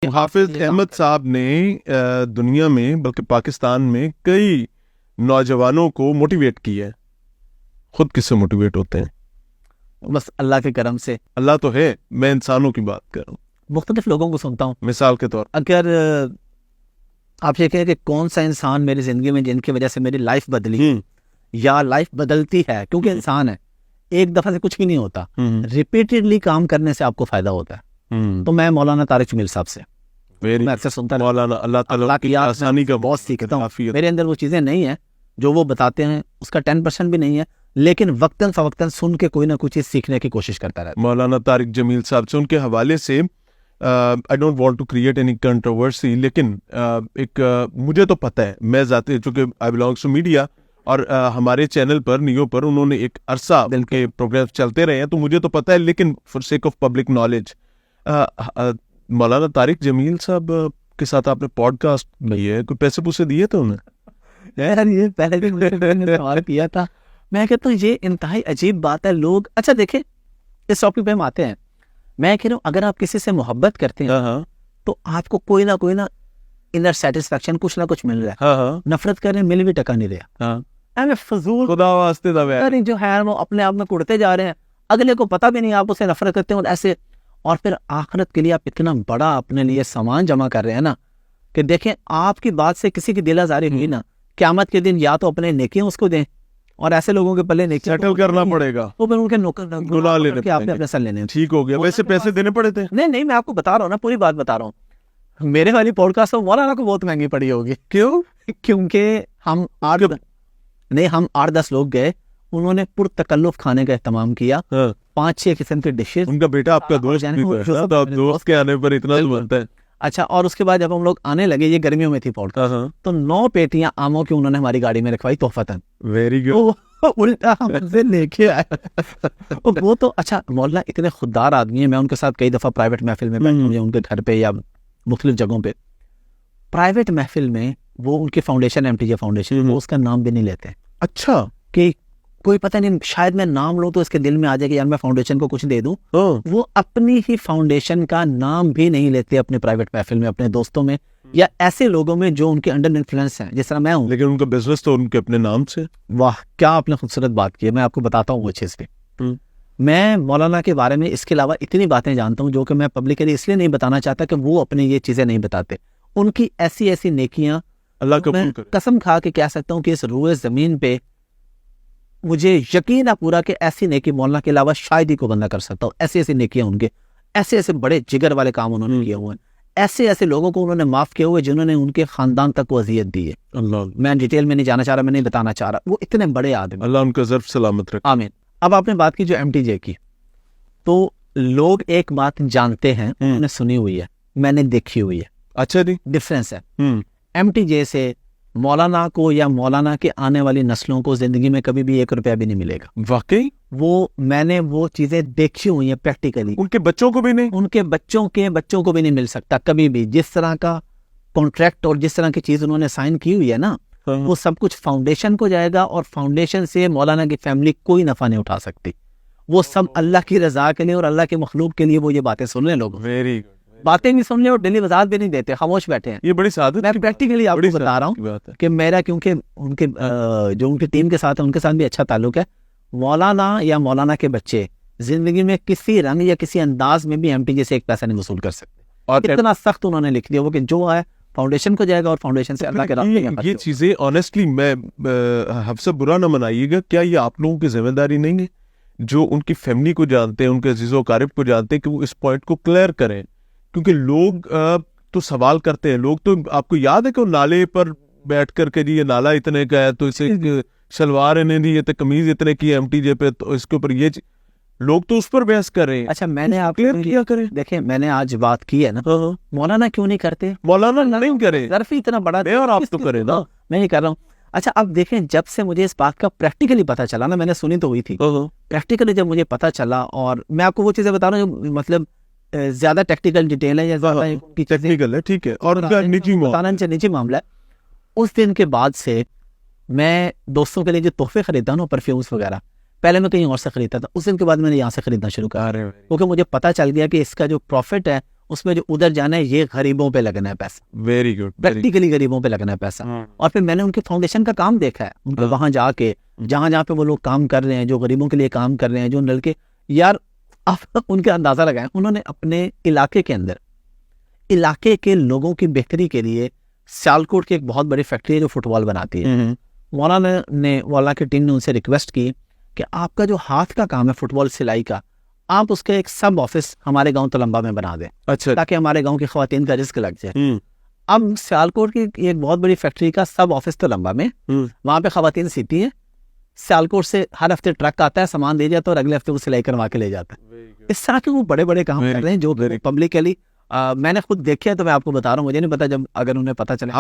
حافظ احمد صاحب نے دنیا میں بلکہ پاکستان میں کئی نوجوانوں کو موٹیویٹ کیا ہے. خود کس سے موٹیویٹ ہوتے ہیں؟ بس اللہ کے کرم سے. اللہ تو ہے, میں انسانوں کی بات کر رہا ہوں. مختلف لوگوں کو سنتا ہوں. مثال کے طور اگر آپ یہ کہیں کہ کون سا انسان میری زندگی میں جن کی وجہ سے میری لائف بدلی یا لائف بدلتی ہے, کیونکہ انسان ہے, ایک دفعہ سے کچھ بھی نہیں ہوتا, ریپیٹڈلی کام کرنے سے آپ کو فائدہ ہوتا ہے. تو میں مولانا طارق جمیل صاحب سے میں اکثر سنتا ہوں, مولانا اللہ تعالیٰ کی آسانی کا بہت سیکھتا ہوں. میرے اندر وہ چیزیں نہیں ہیں جو وہ بتاتے ہیں, اس کا 10% بھی نہیں ہے, لیکن وقتاً فوقتاً سن کے کوئی نہ کوئی چیز سیکھنے کی کوشش کرتا رہتا. مولانا طارق جمیل صاحب سے ان کے حوالے سے I don't want to create any controversy, لیکن ایک مجھے تو پتہ ہے, میں ذاتی چونکہ I belongs to media اور ہمارے چینل پر نیو پر انہوں نے ایک عرصہ کے پروگرامز چلتے رہے ہیں, تو مجھے تو پتہ ہے, لیکن for sake of public knowledge Maulana Tariq جمیل صاحب کے ساتھ آپ نے پوڈ کاسٹ کی ہے, کوئی پیسے پوسے دیے تھے انہیں؟ یار یہ پہلے بھی مجھے سوال کیا تھا, میں کہتا ہوں یہ انتہائی عجیب بات ہے. لوگ اچھا دیکھیں اس ٹاپک پہ ہم آتے ہیں, میں کہہ رہا ہوں اگر آپ کسی سے محبت کرتے ہیں تو آپ کو کوئی نہ انر سیٹسفیکشن کچھ نہ کچھ مل رہا ہے. نفرت کرنے مل بھی ٹکا نہیں رہا, فضول خدا واسطے جو ہے وہ اپنے آپ میں کڑتے جا رہے ہیں, اگلے کو پتہ بھی نہیں آپ اسے نفرت کرتے ہیں اور ایسے, اور پھر آخرت کے لیے آپ اتنا بڑا اپنے لیے سامان جمع کر رہے ہیں نا کہ دیکھیں آپ کی بات سے کسی کی دل آزاری ہوئی نا, قیامت کے دن یا تو اپنے نیکیاں اس کو دیں, اور ایسے لوگوں کے پلے نیکی سیٹل کرنا پڑے گا, وہ پھر ان کے نوکر گناہ لینے آپ نے اپنے سر لینے. ٹھیک ہو گیا, ویسے پیسے دینے پڑے تھے؟ نہیں میں آپ کو بتا رہا ہوں نا, پوری بات بتا رہا ہوں. میرے والی پوڈ کاسٹ مولانا کو بہت مہنگی پڑی ہوگی. کیوں؟ کیونکہ ہم 8-10 لوگ گئے, انہوں نے پرتکلف کھانے کا اہتمام کیا, 5-6 قسم کے ڈشز. ان کا بیٹا آپ کا دوست کے آنے پر اتنا بنتا ہے. اچھا, اور اس کے بعد جب ہم لوگ آنے لگے, یہ گرمیوں میں تھی پوڈ کاسٹ, تو 9 پیٹیاں آموں کی انہوں نے ہماری گاڑی میں رکھوائی تحفتاً. Very good. الٹا ہم سے لے کے آئے وہ تو. اچھا مولانا اتنے خوددار آدمی ہیں, میں ان کے ساتھ کئی دفعہ پرائیویٹ محفل میں بیٹھا ہوں, ان کے گھر پہ یا مختلف جگہوں پہ. پرائیویٹ محفل میں وہ ان کی فاؤنڈیشن MTJ فاؤنڈیشن, وہ اس کا نام بھی نہیں لیتے. اچھا, کہ کوئی پتہ نہیں, شاید میں نام لوں تو اس کے دل میں آ جائے کہ یار میں فاؤنڈیشن کو کچھ دے دوں. وہ اپنی ہی فاؤنڈیشن کا نام بھی نہیں لیتے اپنے پرائیویٹ محفل میں, اپنے دوستوں میں یا ایسے لوگوں میں جو ان کے انڈر انفلوئنس ہیں, جس طرح میں ہوں. لیکن ان کا بزنس تو ان کے اپنے نام سے. واہ کیا آپ نے خوبصورت بات کی ہے, میں آپ کو بتاتا ہوں وہ چیز پہ. میں مولانا کے بارے میں اس کے علاوہ اتنی باتیں جانتا ہوں جو کہ میں پبلکلی اس لیے نہیں بتانا چاہتا کہ وہ اپنی یہ چیزیں نہیں بتاتے. ان کی ایسی نیکیاں اللہ قبول کرے. قسم کھا کے کہہ سکتا ہوں کہ اس روئے زمین پہ مجھے یقین ہے پورا کہ ایسی نیکی مولانا کے علاوہ شاید ہی کو بندہ کر سکتا ہوں. ایسی نیکیاں ان کے, ایسے بڑے جگر والے کام انہوں نے کیے ہوئے ہیں, ایسے لوگوں کو انہوں نے معاف کیے ہوئے جنہوں نے ان کے خاندان تک کو اذیت دی ہے. اللہ, میں ڈیٹیل میں نہیں جانا چاہ رہا, میں نہیں بتانا چاہ رہا, وہ اتنے بڑے آدمی. اللہ ان کا ظرف سلامت رکھے. آمین. اب آپ نے بات کی جو MTJ کی, تو لوگ ایک بات جانتے ہیں, انہوں نے سنی ہوئی ہے, میں نے دیکھی ہوئی ہے. اچھا جی, ڈفرینس ہے. MTJ سے مولانا کو یا مولانا کے آنے والی نسلوں کو زندگی میں کبھی بھی 1 روپیہ بھی نہیں ملے گا. واقعی میں نے وہ چیزیں دیکھی ہوئی ہیں پریکٹیکلی. ان کے بچوں کو بھی نہیں, ان کے بچوں کو بھی نہیں مل سکتا کبھی بھی. جس طرح کا کانٹریکٹ اور جس طرح کی چیز انہوں نے سائن کی ہوئی ہے نا, وہ سب کچھ فاؤنڈیشن کو جائے گا, اور فاؤنڈیشن سے مولانا کی فیملی کوئی نفع نہیں اٹھا سکتی. وہ سب اللہ کی رضا کے لیے اور اللہ کے مخلوق کے لیے وہ یہ باتیں سن رہے. لوگ ویری گڈ باتیں بھی سن لیں اور ڈیلی وضاحت بھی نہیں دیتے, خاموش بیٹھے ہیں. یہ بڑی سعادت. میں پریکٹیکلی آپ کو بتا رہا ہوں کہ میرا, کیونکہ ان کے جو ان کی ٹیم کے ساتھ ہے ان کے ساتھ بھی اچھا تعلق ہے. مولانا یا مولانا کے بچے زندگی میں کسی رنگ یا کسی انداز میں بھی MTJ سے 1 پیسہ نہیں وصول کر سکتے. اور اتنا سخت انہوں نے لکھ دیا وہ کہ جو ہے فاؤنڈیشن کو جائے گا اور فاؤنڈیشن سے اللہ کے راستے. یہ چیزیں آنیسٹلی میں حفصہ برا نہ منائیے گا, کیا یہ آپ لوگوں کی ذمہ داری نہیں ہے جو ان کی فیملی کو جانتے ہیں, ان کے عزیز و اقارب کو جانتے ہیں, کہ وہ اس پوائنٹ کو کلیئر کریں؟ کیونکہ لوگ تو سوال کرتے ہیں. لوگ تو آپ کو یاد ہے کہ وہ نالے پر بیٹھ کر کے جی یہ نالا اتنے کا ہے تو اسے شلوار انہیں دی, یہ قمیض اتنے کی MTJ پہ, تو اس کے اوپر یہ لوگ تو اس پر بحث کر رہے ہیں. اچھا میں نے آپ کلیئر کیا کریں. دیکھیں میں نے آج بات کی ہے نا, مولانا کیوں نہیں کرتے؟ مولانا نہیں کرے, ظرف اتنا بڑا اور آپ تو کریں نا. میں یہ کر رہا ہوں. اچھا اب دیکھیں, جب سے مجھے اس بات کا پریکٹیکلی پتا چلا نا, میں نے سنی تو ہوئی تھی, پریکٹیکلی جب مجھے پتا چلا, اور میں آپ کو وہ چیزیں بتا رہا ہوں جو مطلب زیادہ ٹیکٹیکل ڈیٹیل ہے یا ٹیکنیکل ہے, ٹھیک ہے, اور نجی معاملہ ہے. اس دن کے بعد سے میں دوستوں کے لیے جو تحفے خریدتا ہوں نا, پرفیومس وغیرہ, پہلے میں کہیں اور سے خریدتا تھا, اس دن کے بعد میں نے یہاں سے خریدنا شروع کیا, کیونکہ مجھے پتا چل گیا کہ اس کا جو پروفٹ ہے اس میں جو ادھر جانا ہے یہ غریبوں پہ لگنا ہے پیسہ, ویری گڈ, پریکٹیکلی غریبوں پہ لگنا ہے پیسہ. اور پھر میں نے ان کے فاؤنڈیشن کا کام دیکھا ہے, ان کو وہاں جا کے جہاں جہاں پہ وہ لوگ کام کر رہے ہیں, جو غریبوں کے لیے کام کر رہے ہیں, جو نلکے, یار آپ ان کے اندازہ لگائیں, انہوں نے اپنے علاقے کے اندر علاقے کے لوگوں کی بہتری کے لیے سیالکوٹ کی ایک بہت بڑی فیکٹری ہے جو فٹ بال بناتی ہے. مولانا کی ٹیم نے ان سے ریکویسٹ کی کہ آپ کا جو ہاتھ کا کام ہے فٹ بال سلائی کا, آپ اس کا ایک سب آفس ہمارے گاؤں تلمبا میں بنا دیں, اچھا, تاکہ ہمارے گاؤں کی خواتین کا رزق لگ جائے. اب سیالکوٹ کی ایک بہت بڑی فیکٹری کا سب آفس تلمبا میں, وہاں پہ خواتین سیتی ہیں, سیالکوٹ سے ہر ہفتے ٹرک آتا ہے, سامان دے جاتا ہے اور اگلے ہفتے وہ سلائی کروا کے لے جاتا ہے. اس طرح کے وہ بڑے بڑے کام کر رہے ہیں جو پبلکلی میں نے خود دیکھے, تو میں آپ کو بتا رہا ہوں, مجھے نہیں پتا جب اگر انہیں پتا چلے.